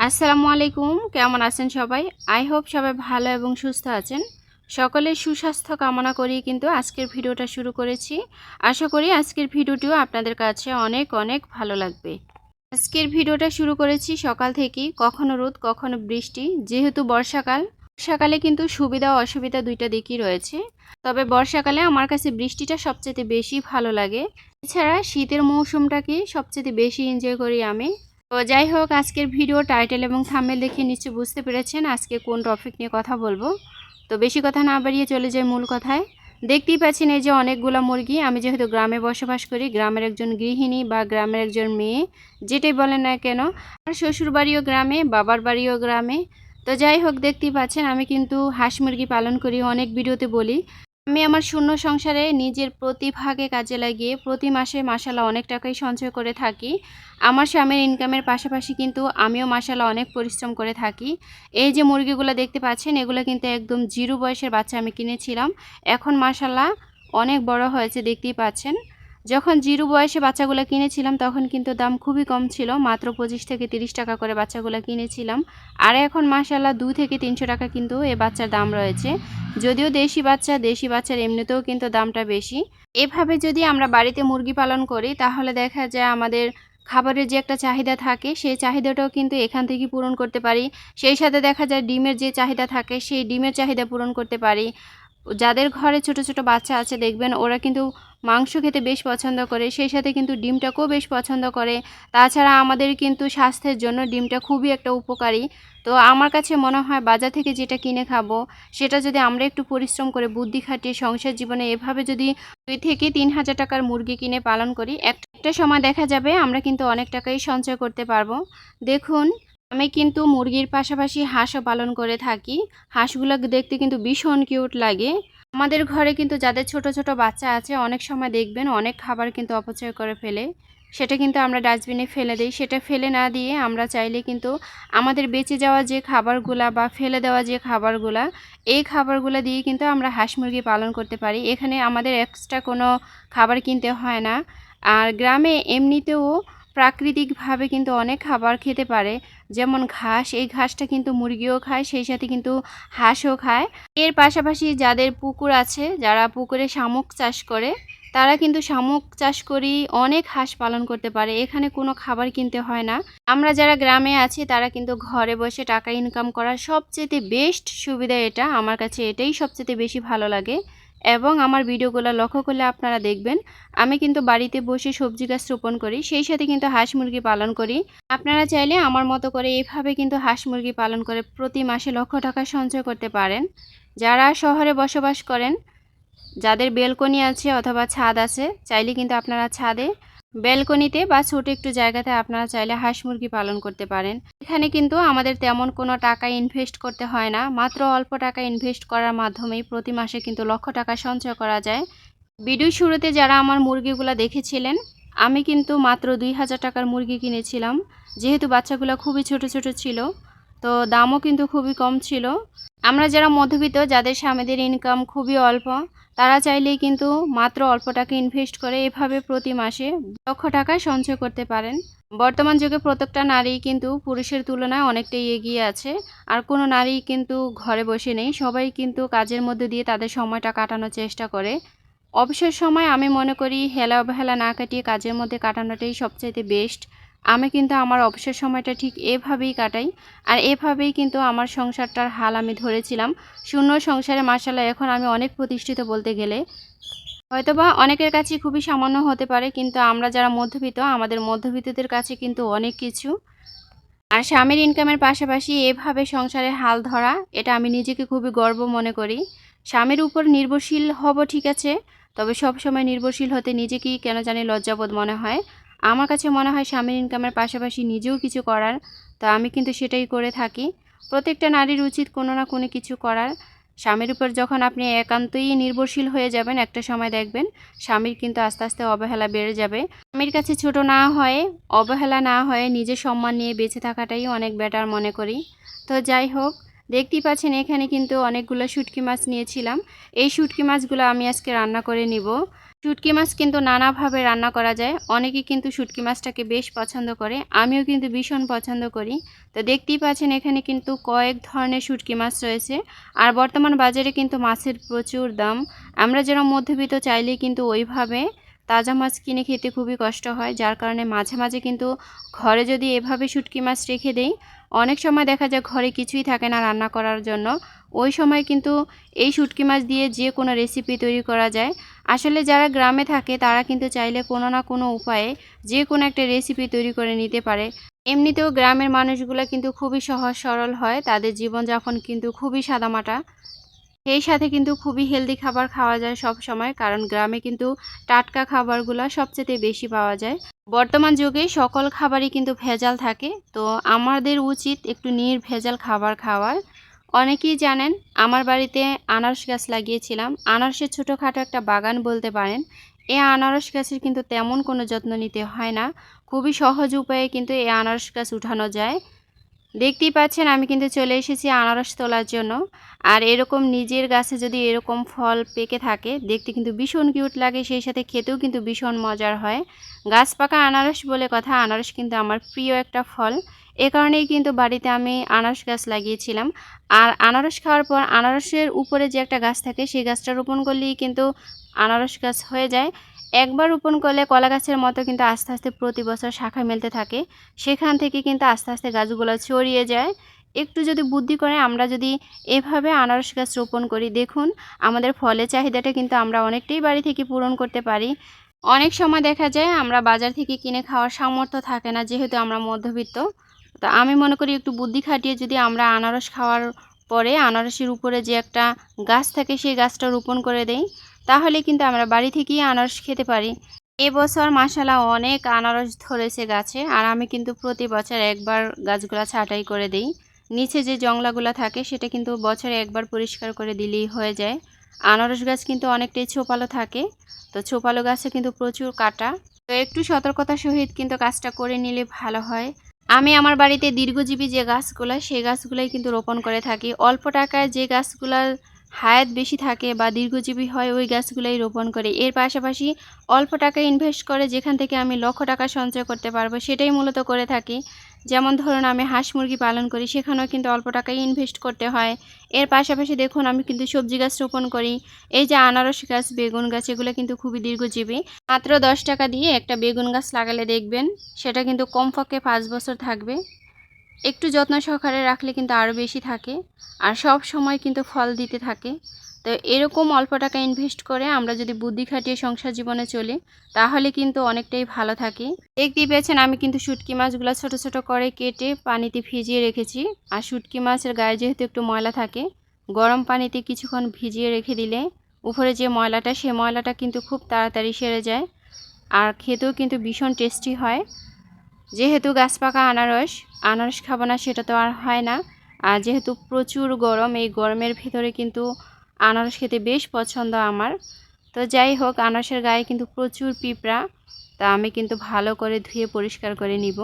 আসসালামু আলাইকুম। কেমন আছেন সবাই? আই হোপ সবাই ভালো এবং সুস্থ আছেন। সকলের সুস্বাস্থ্য কামনা করেই কিন্তু আজকের ভিডিওটা শুরু করেছি। আশা করি আজকের ভিডিওটিও আপনাদের কাছে অনেক অনেক ভালো লাগবে। আজকের ভিডিওটা শুরু করেছি সকাল থেকেই, কখনো রোদ কখনো বৃষ্টি। যেহেতু বর্ষাকালে কিন্তু সুবিধা ও অসুবিধা দুইটা দিকই রয়েছে। তবে বর্ষাকালে আমার কাছে বৃষ্টিটা সবচেয়ে বেশি ভালো লাগে। এছাড়া শীতের মৌসুমটাকে সবচেয়ে বেশি এনজয় করি আমি। তো যাই হোক, আজকের ভিডিও টাইটেল এবং থাম্বনেল দেখে নিশ্চয়ই বুঝতে পেরেছেন আজকে কোন টপিক নিয়ে কথা বলবো। তো বেশি কথা না বাড়িয়ে চলে যাই মূল কথায়। দেখতেই পাচ্ছেন এই যে অনেকগুলো মুরগি। আমি যেহেতু গ্রামে বসবাস করি, গ্রামের একজন গৃহিণী বা গ্রামের একজন মেয়ে, যেটাই বলেন না কেন, আমার শ্বশুর বাড়িও গ্রামে, বাবার বাড়িও গ্রামে। তো যাই হোক, দেখতেই পাচ্ছেন আমি কিন্তু হাঁস মুরগি পালন করি, অনেক ভিডিওতে বলি। আমি আমার শূন্য সংসারে নিজের প্রতিভাকে কাজে লাগিয়ে প্রতি মাসে মাশাআল্লাহ অনেক টাকাই সঞ্চয় করে থাকি। আমার স্বামীর ইনকামের পাশাপাশি কিন্তু আমিও মাশাআল্লাহ অনেক পরিশ্রম করে থাকি। এই যে মুরগিগুলো দেখতে পাচ্ছেন, এগুলো কিন্তু একদম জিরো বয়সের বাচ্চা আমি কিনেছিলাম। এখন মাশাআল্লাহ অনেক বড় হয়েছে, দেখতেই পাচ্ছেন। যখন জিরো বয়সে বাচ্চাগুলো কিনেছিলাম তখন কিন্তু দাম খুবই কম ছিল, মাত্র 25 থেকে 30 টাকা করে বাচ্চাগুলো কিনেছিলাম। আর এখন মাশাআল্লাহ 2 থেকে 300 টাকা কিন্তু এই বাচ্চার দাম রয়েছে। যদিও দেশি বাচ্চার এমনিতেও কিন্তু দামটা বেশি। এভাবে যদি আমরা বাড়িতে মুরগি পালন করি তাহলে দেখা যায় আমাদের খাবারের যে একটা চাহিদা থাকে সেই চাহিদাটাও কিন্তু এখান থেকে পূরণ করতে পারি। সেই সাথে দেখা যায় ডিমের যে চাহিদা থাকে সেই ডিমের চাহিদা পূরণ করতে পারি। যাদের ঘরে ছোট ছোট বাচ্চা আছে দেখবেন ওরা কিন্তু মাংস খেতে বেশ পছন্দ করে, সেই সাথে কিন্তু ডিমটাকেও বেশ পছন্দ করে। তাছাড়া আমাদের কিন্তু স্বাস্থ্যের জন্য ডিমটা খুবই একটা উপকারী। তো আমার কাছে মনে হয় বাজার থেকে যেটা কিনে খাবো সেটা যদি আমরা একটু পরিশ্রম করে বুদ্ধি খাটিয়ে সংসার জীবনে এভাবে যদি 2 থেকে 3 হাজার টাকার মুরগি কিনে পালন করি, একটা সময় দেখা যাবে আমরা কিন্তু অনেক টাকাই সঞ্চয় করতে পারবো। দেখুন, আমি কিন্তু মুরগির পাশাপাশি হাঁসও পালন করে থাকি। হাঁসগুলো দেখতে কিন্তু ভীষণ কিউট লাগে। আমাদের ঘরে কিন্তু যাদের ছোট ছোট বাচ্চা আছে অনেক সময় দেখবেন অনেক খাবার কিন্তু অপচয় করে ফেলে। সেটা কিন্তু আমরা ডাস্টবিনে ফেলে দিই। সেটা ফেলে না দিয়ে আমরা চাইলে কিন্তু আমাদের বেঁচে যাওয়া যে খাবারগুলা বা ফেলে দেওয়া যে খাবারগুলা, এই খাবারগুলা দিয়ে কিন্তু আমরা হাঁস মুরগি পালন করতে পারি। এখানে আমাদের এক্সট্রা কোনো খাবার কিনতে হয় না। আর গ্রামে এমনিতেও প্রাকৃতিকভাবে কিন্তু অনেক খাবার খেতে পারে। যেমন ঘাস, এই ঘাসটা কিন্তু মুরগিও খায়, সেই সাথে কিন্তু হাঁসও খায়। এর পাশাপাশি যাদের পুকুর আছে, যারা পুকুরে শামুক চাষ করে, তারা কিন্তু শামুক চাষ করেই অনেক হাঁস পালন করতে পারে। এখানে কোনো খাবার কিনতে হয় না। আমরা যারা গ্রামে আছি তারা কিন্তু ঘরে বসে টাকা ইনকাম করার সবচেয়ে বেস্ট সুবিধা এটা। আমার কাছে এটাই সবচেয়ে বেশি ভালো লাগে। এবং আমার ভিডিওগুলো লক্ষ্য করলে আপনারা দেখবেন আমি কিন্তু বাড়িতে বসে সবজি গাছ রোপণ করি, সেই সাথে কিন্তু হাঁস মুরগি পালন করি। আপনারা চাইলে আমার মতো করে এভাবে কিন্তু হাঁস মুরগি পালন করে প্রতি মাসে লক্ষ টাকা সঞ্চয় করতে পারেন। যারা শহরে বসবাস করেন, যাদের বেলকনি আছে অথবা ছাদ আছে, চাইলে কিন্তু আপনারা ছাদে, ব্যালকনিতে বা ছোট একটু জায়গাতে আপনারা চাইলে হাঁস মুরগি পালন করতে পারেন। এখানে কিন্তু আমাদের তেমন কোনো টাকা ইনভেস্ট করতে হয় না। মাত্র অল্প টাকা ইনভেস্ট করার মাধ্যমেই প্রতি মাসে কিন্তু লক্ষ টাকা সঞ্চয় করা যায়। ভিডিও শুরুতে যারা আমার মুরগিগুলো দেখেছিলেন, আমি কিন্তু মাত্র 2000 টাকার মুরগি কিনেছিলাম। যেহেতু বাচ্চাগুলো খুবই ছোট ছোট ছিল, তো দামও কিন্তু খুবই কম ছিল। আমরা যারা মধ্যবিত্ত, যাদের স্বামীদের ইনকাম খুবই অল্প, তারা চাইলেই কিন্তু মাত্র অল্প টাকা ইনভেস্ট করে এভাবে প্রতি মাসে লক্ষ টাকা সঞ্চয় করতে পারেন। বর্তমান যুগে প্রত্যেকটা নারী কিন্তু পুরুষের তুলনায় অনেকটাই এগিয়ে আছে। আর কোনো নারী কিন্তু ঘরে বসে নেই, সবাই কিন্তু কাজের মধ্যে দিয়ে তাদের সময়টা কাটানোর চেষ্টা করে। অবসর সময় আমি মনে করি হেলা অবহেলা না কাটিয়ে কাজের মধ্যে কাটানোটাই সবচাইতে বেস্ট। আমি কিন্তু আমার অবসর সময়টা ঠিক এভাবেই কাটাই। আর এভাবেই কিন্তু আমার সংসারটার হাল আমি ধরেছিলাম। শূন্য সংসারে মাশাআল্লাহ এখন আমি অনেক প্রতিষ্ঠিত বলতে গেলে। হয়তোবা অনেকের কাছে খুবই সামান্য হতে পারে, কিন্তু আমরা যারা মধ্যবিত্ত, আমাদের মধ্যবিত্তদের কাছে কিন্তু অনেক কিছু। আর স্বামীর ইনকামের পাশাপাশি এভাবে সংসারের হাল ধরা, এটা আমি নিজেকে খুবই গর্ব মনে করি। স্বামীর উপর নির্ভরশীল হব ঠিক আছে, তবে সব সময় নির্ভরশীল হতে নিজেকেই কেন জানি লজ্জাবোধ মনে হয়। আমার কাছে মনে হয় স্বামীর ইনকামের পাশাপাশি নিজেও কিছু করার, তো আমি কিন্তু সেটাই করে থাকি। প্রত্যেকটা নারীর উচিত কোনো না কোনো কিছু করার। স্বামীর উপর যখন আপনি একান্তই নির্ভরশীল হয়ে যাবেন, একটা সময় দেখবেন স্বামীর কিন্তু আস্তে আস্তে অবহেলা বেড়ে যাবে। স্বামীর কাছে ছোট না হয়ে, অবহেলা না হয়ে নিজের সম্মান নিয়ে বেঁচে থাকাটাই অনেক বেটার মনে করি। তো যাই হোক, দেখতেই পাচ্ছেন এখানে কিন্তু অনেকগুলো শুটকি মাছ নিয়েছিলাম। এই শুটকি মাছগুলো আমি আজকে রান্না করে নিব। শুটকি মাছ কিন্তু নানাভাবে রান্না করা যায়। অনেকে কিন্তু শুটকি মাছটাকে বেশ পছন্দ করে। আমিও কিন্তু ভীষণ পছন্দ করি। তো দেখতেই পাচ্ছেন এখানে কিন্তু কয়েক ধরনের শুটকি মাছ রয়েছে। আর বর্তমান বাজারে কিন্তু মাছের প্রচুর দাম। আমরা যারা মধ্যবিত্ত চাইলেই কিন্তু ওইভাবে তাজা মাছ কিনে খেতে খুবই কষ্ট হয়। যার কারণে মাঝে মাঝে কিন্তু ঘরে যদি এভাবে শুটকি মাছ রেখে দেই, অনেক সময় দেখা যায় ঘরে কিছুই থাকে না রান্না করার জন্য। ওই সময় কিন্তু এই শুটকি মাছ দিয়ে যে কোনো রেসিপি তৈরি করা যায়। আসলে যারা গ্রামে থাকে তারা কিন্তু চাইলে কোনো না কোনো উপায়ে যে কোনো একটা রেসিপি তৈরি করে নিতে পারে। এমনিতেও গ্রামের মানুষগুলো কিন্তু খুবই সহজ সরল হয়, তাদের জীবনযাপন কিন্তু খুবই সাদামাটা। সেই সাথে কিন্তু খুবই হেলদি খাবার খাওয়া যায় সব সময়, কারণ গ্রামে কিন্তু টাটকা খাবারগুলো সবচেয়ে বেশি পাওয়া যায়। বর্তমান যুগে সকল খাবারই কিন্তু ভেজাল থাকে, তো আমাদের উচিত একটু নির্ভেজাল খাবার খাওয়ার। অনেকেই জানেন আমার বাড়িতে আনারস গাছ লাগিয়েছিলাম। আনারসের ছোটোখাটো একটা বাগান বলতে পারেন। এই আনারস গাছের কিন্তু তেমন কোনো যত্ন নিতে হয় না, খুবই সহজ উপায়ে কিন্তু এই আনারস গাছ উঠানো যায়। দেখতেই পাচ্ছেন আমি কিন্তু চলে এসেছি আনারস তোলার জন্য। আর এরকম নিজের গাছে যদি এরকম ফল পেকে থাকে দেখতে কিন্তু ভীষণ কিউট লাগে, সেই সাথে খেতেও কিন্তু ভীষণ মজার হয়। গাছ পাকা আনারস বলে কথা, আনারস কিন্তু আমার প্রিয় একটা ফল। এ কারণেই কিন্তু বাড়িতে আমি আনারস গাছ লাগিয়েছিলাম। আর আনারস খাওয়ার পর আনারসের উপরে যে একটা গাছ থাকে সেই গাছটা রোপণ করলেই কিন্তু আনারস গাছ হয়ে যায়। একবার রোপণ করলে কলা গাছের মতো কিন্তু আস্তে আস্তে প্রতি বছর শাখা মেলতে থাকে। সেখান থেকে কিন্তু আস্তে আস্তে গাছগুলো ছড়িয়ে যায়। একটু যদি বুদ্ধি করে আমরা যদি এভাবে আনারস গাছ রোপণ করি, দেখুন আমাদের ফলের চাহিদাটা কিন্তু আমরা অনেকটাই বাড়ি থেকে পূরণ করতে পারি। অনেক সময় দেখা যায় আমরা বাজার থেকে কিনে খাওয়ার সামর্থ্য থাকে না, যেহেতু আমরা মধ্যবিত্ত। তো আমি মনে করি একটু বুদ্ধি খাটিয়ে যদি আমরা আনারস খাওয়ার পরে আনারসের উপরে যে একটা গাছ থাকে সেই গাছটা রোপণ করে দেই, তাহলে কিন্তু আমরা বাড়ি থেকেই আনারস খেতে পারি। এবছর মাশাআল্লাহ অনেক আনারস ধরেছে গাছে, আর আমি কিন্তু প্রতি বছর একবার গাছগুলা ছাঁটাই করে দেই। নিচে যে জংলাগুলা থাকে সেটা কিন্তু বছরে একবার পরিষ্কার করে দিলেই হয়ে যায়। আনারস গাছ কিন্তু অনেকটাই ছোপালো থাকে, তো ছোপালো গাছে কিন্তু প্রচুর কাটা। তো একটু সতর্কতার সহিত কিন্তু কাজটা করে নিলে ভালো হয়। আমি আমার বাড়িতে দীর্ঘজীবী যে গাছগুলা সেই গাছগুলাই কিন্তু রোপণ করে থাকি। অল্প টাকায় যে গাছগুলার হায়াত বেশি থাকে বা দীর্ঘজীবী হয় ওই গাছগুলাই রোপণ করে। এর পাশাপাশি অল্প টাকা ইনভেস্ট করে যেখান থেকে আমি লক্ষ টাকা সঞ্চয় করতে পারবো সেটাই মূলত করে থাকি। যেমন ধরুন আমি হাঁস মুরগি পালন করি, সেখানেও কিন্তু অল্প টাকাই ইনভেস্ট করতে হয়। এর পাশাপাশি দেখুন আমি কিন্তু সবজি গাছ রোপণ করি। এই যে আনারস গাছ, বেগুন গাছ, এগুলো কিন্তু খুবই দীর্ঘজীবী। মাত্র 10 টাকা দিয়ে একটা বেগুন গাছ লাগালে দেখবেন সেটা কিন্তু কমপক্ষে 5 বছর থাকবে। একটু যত্ন সহকারে রাখলে কিন্তু আরও বেশি থাকে, আর সব সময় কিন্তু ফল দিতে থাকে। তো এরকম অল্প টাকা ইনভেস্ট করে আমরা যদি বুদ্ধি খাটিয়ে সংসার জীবনে চলি তাহলে কিন্তু অনেকটাই ভালো থাকি। দেখতেই পেয়েছেন আমি কিন্তু শুটকি মাছগুলো ছোট ছোট করে কেটে পানিতে ভিজিয়ে রেখেছি। আর শুটকি মাছের গায়ে যেহেতু একটু ময়লা থাকে, গরম পানিতে কিছুক্ষণ ভিজিয়ে রেখে দিলে উপরে যে ময়লাটা সে ময়লাটা কিন্তু খুব তাড়াতাড়ি সেরে যায়, আর খেতেও কিন্তু ভীষণ টেস্টি হয়। যেহেতু গাছ পাকা আনারস, আনারস খাবো না সেটা তো আর হয় না। আর যেহেতু প্রচুর গরম, এই গরমের ভিতরে কিন্তু আনারস খেতে বেশ পছন্দ আমার। তো যাই হোক, আনারসের গায়ে কিন্তু প্রচুর পিঁপড়া, তা আমি কিন্তু ভালো করে ধুয়ে পরিষ্কার করে নিব।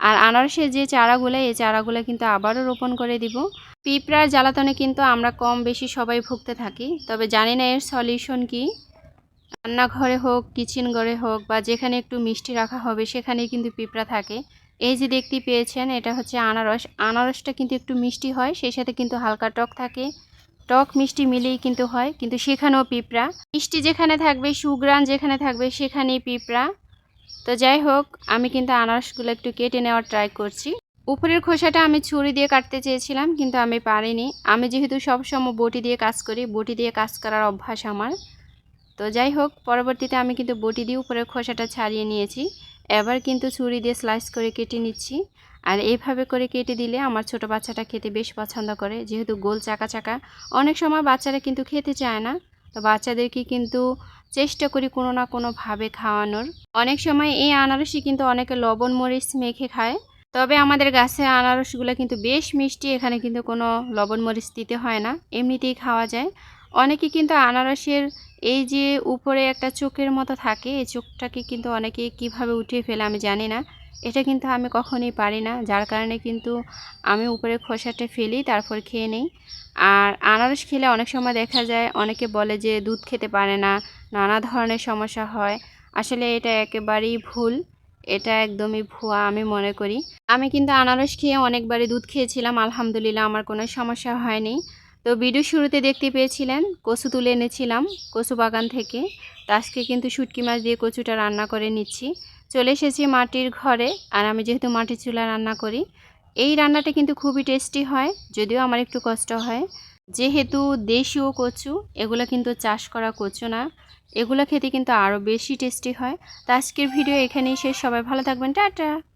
আর আনারসের যে চারাগুলো, এই চারাগুলো কিন্তু আবারও রোপণ করে দিব। পিঁপড়ার জ্বালাতনে কিন্তু আমরা কম বেশি সবাই ভুগতে থাকি, তবে জানি না এর সলিউশন কি। রান্নাঘরে হোক, কিচেন ঘরে হোক, বা যেখানে একটু মিষ্টি রাখা হবে সেখানেই কিন্তু পিঁপড়া থাকে। এই যে দেখতে পেয়েছেন এটা হচ্ছে আনারস। আনারসটা কিন্তু একটু মিষ্টি হয়, সেই সাথে কিন্তু হালকা টক থাকে। টক মিষ্টি মিলেই কিন্তু হয়, কিন্তু সেখানেও পিঁপড়া। মিষ্টি যেখানে থাকবে, সুঘ্রাণ যেখানে থাকবে সেখানেই পিঁপড়া। তো যাই হোক, আমি কিন্তু আনারসগুলো একটু কেটে নেওয়ার ট্রাই করছি। উপরের খোসাটা আমি ছুরি দিয়ে কাটতে চেয়েছিলাম কিন্তু আমি পারিনি। আমি যেহেতু সবসময় বটি দিয়ে কাজ করি, বটি দিয়ে কাজ করার অভ্যাস আমার। তো যাই হোক, পরবর্তীতে আমি কিন্তু বটি দিয়ে উপরের খোসাটা ছাড়িয়ে নিয়েছি। এবার কিন্তু ছুরি দিয়ে স্লাইস করে কেটে নিচ্ছি। আর এইভাবে করে কেটে দিলে আমার ছোট বাচ্চাটা খেতে বেশ পছন্দ করে, যেহেতু গোল চাকা চাকা। অনেক সময় বাচ্চারা কিন্তু খেতে চায় না, তো বাচ্চাদেরকে কিন্তু চেষ্টা করি কোনো না কোনোভাবে খাওয়ানোর। অনেক সময় এই আনারসই কিন্তু অনেকে লবণ মরিচ মেখে খায়, তবে আমাদের গাছের আনারসগুলো কিন্তু বেশ মিষ্টি, এখানে কিন্তু কোনো লবণ মরিচ দিতে হয় না, এমনিতেই খাওয়া যায়। অনেকে কিন্তু আনারসের এই যে উপরে একটা চোখের মতো থাকে, এই চোখটাকে কিন্তু অনেকে কিভাবে উঠিয়ে ফেলে আমি জানি না। এটা কিন্তু আমি কখনোই পারি না, যার কারণে কিন্তু আমি উপরে খোসাটা ফেলি, তারপর খেয়ে নেই। আর আনারস খেলে অনেক সময় দেখা যায় অনেকে বলে যে দুধ খেতে পারে না, নানা ধরনের সমস্যা হয়। আসলে এটা একেবারেই ভুল, এটা একদমই ভুয়া আমি মনে করি। আমি কিন্তু আনারস খেয়ে অনেকবারই দুধ খেয়েছিলাম, আলহামদুলিল্লাহ আমার কোনো সমস্যা হয়নি। তো ভিডিও শুরুতে দেখতে পেয়েছিলেন কচু তুলে এনেছিলাম কচু বাগান থেকে। তো আজকে কিন্তু শুটকি মাছ দিয়ে কচুটা রান্না করে নিচ্ছি। চলে এসেছি মাটির ঘরে, আর আমি যেহেতু মাটির চুলা রান্না করি, এই রান্নাটা কিন্তু খুবই টেস্টি হয়, যদিও আমার একটু কষ্ট হয়। যেহেতু দেশীয় কচু, এগুলো কিন্তু চাষ করা কচু না, এগুলো খেতে কিন্তু আরও বেশি টেস্টি হয়। তো আজকের ভিডিও এখানেই শেষ। সবাই ভালো থাকবেন, টাটা।